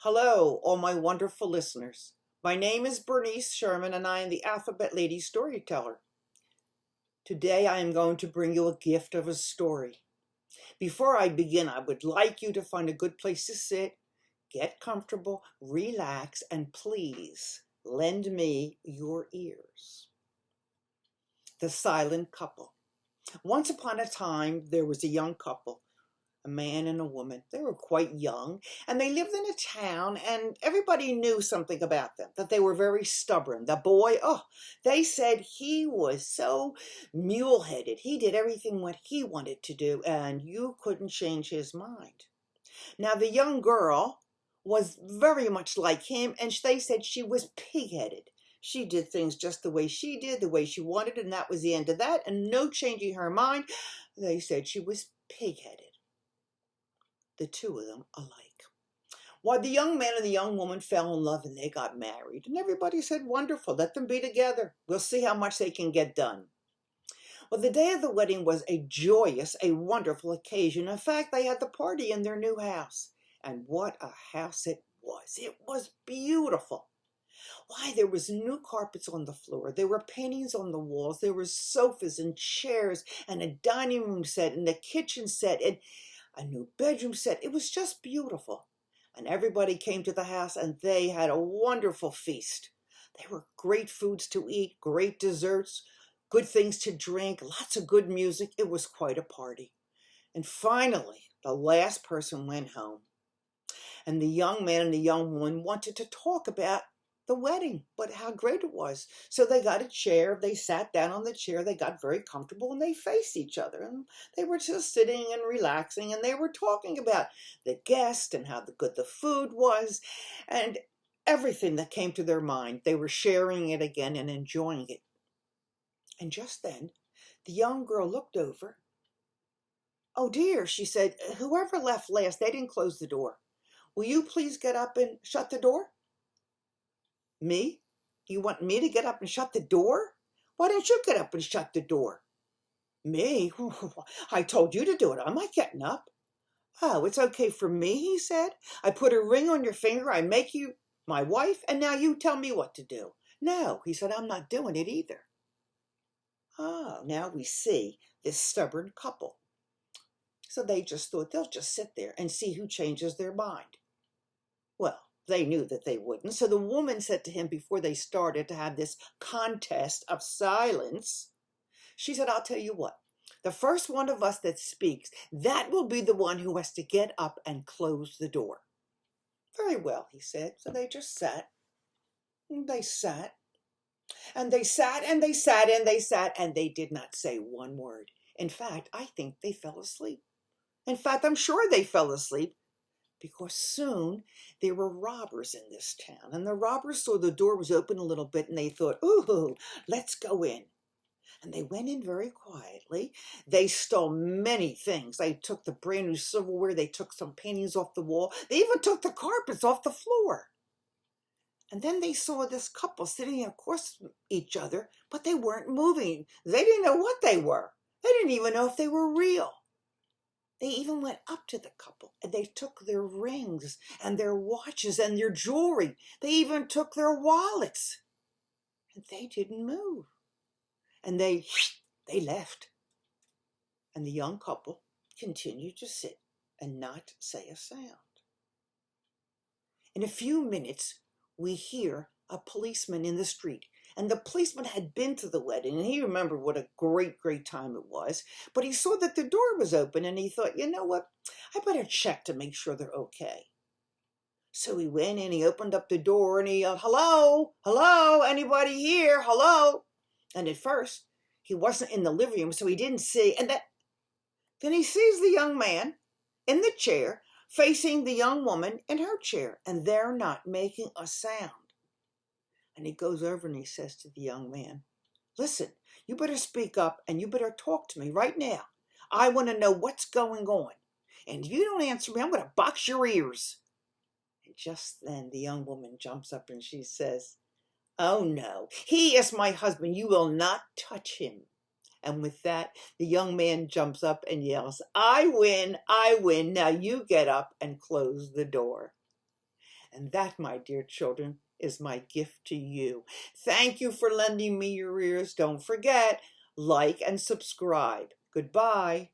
Hello, all my wonderful listeners. My name is Bernice Sherman, and I am the Alphabet Lady Storyteller. Today, I am going to bring you a gift of a story. Before I begin, I would like you to find a good place to sit, get comfortable, relax, and please lend me your ears. The Silent Couple. Once upon a time, there was a young couple, a man and a woman. They were quite young, and they lived in a town, and everybody knew something about them, that they were very stubborn. The boy, they said he was so mule-headed. He did everything what he wanted to do, and you couldn't change his mind. Now, the young girl was very much like him, and they said she was pig-headed. She did things just the way she did, the way she wanted, and that was the end of that, and no changing her mind. They said she was pig-headed. The two of them alike. Why, the young man and the young woman fell in love and they got married. And everybody said, wonderful, let them be together. We'll see how much they can get done. Well, the day of the wedding was a joyous, a wonderful occasion. In fact, they had the party in their new house. And what a house it was. It was beautiful. Why, there was new carpets on the floor. There were paintings on the walls. There were sofas and chairs and a dining room set and a kitchen set and a new bedroom set. It was just beautiful. And everybody came to the house and they had a wonderful feast. There were great foods to eat, great desserts, good things to drink, lots of good music. It was quite a party. And finally, the last person went home. And the young man and the young woman wanted to talk about the wedding, but how great it was. So they got a chair, they sat down on the chair, they got very comfortable, and they faced each other, and they were just sitting and relaxing, and they were talking about the guest and how good the food was, and everything that came to their mind. They were sharing it again and enjoying it. And just then, the young girl looked over. Oh dear, she said, whoever left last, they didn't close the door. Will you please get up and shut the door? Me? You want me to get up and shut the door? Why don't you get up and shut the door? Me? I told you to do it. I'm not getting up. Oh, it's okay for me, he said. I put a ring on your finger. I make you my wife, and now you tell me what to do. No, he said, I'm not doing it either. Oh, now we see this stubborn couple. So they just thought they'll just sit there and see who changes their mind. Well, they knew that they wouldn't. So the woman said to him before they started to have this contest of silence, she said, I'll tell you what, the first one of us that speaks, that will be the one who has to get up and close the door. Very well, he said. So they just sat. And they sat. And they sat and they sat and they sat and they did not say one word. In fact, I think they fell asleep. In fact, I'm sure they fell asleep. Because soon there were robbers in this town, and the robbers saw the door was open a little bit, and they thought, ooh, let's go in. And they went in very quietly. They stole many things. They took the brand new silverware. They took some paintings off the wall. They even took the carpets off the floor. And then they saw this couple sitting across each other, but they weren't moving. They didn't know what they were. They didn't even know if they were real. They even went up to the couple and they took their rings and their watches and their jewelry. They even took their wallets. And they didn't move. And they left. And the young couple continued to sit and not say a sound. In a few minutes, we hear a policeman in the street. And the policeman had been to the wedding, and he remembered what a great, great time it was. But he saw that the door was open, and he thought, you know what? I better check to make sure they're okay. So he went in, he opened up the door, and he yelled, hello, hello, anybody here, hello? And at first, he wasn't in the living room, so he didn't see. And then he sees the young man in the chair, facing the young woman in her chair, and they're not making a sound. And he goes over and he says to the young man, listen, you better speak up and you better talk to me right now. I want to know what's going on. And if you don't answer me, I'm going to box your ears. And just then the young woman jumps up and she says, oh no, he is my husband. You will not touch him. And with that, the young man jumps up and yells, I win, now you get up and close the door. And that, my dear children, is my gift to you. Thank you for lending me your ears. Don't forget, like and subscribe. Goodbye.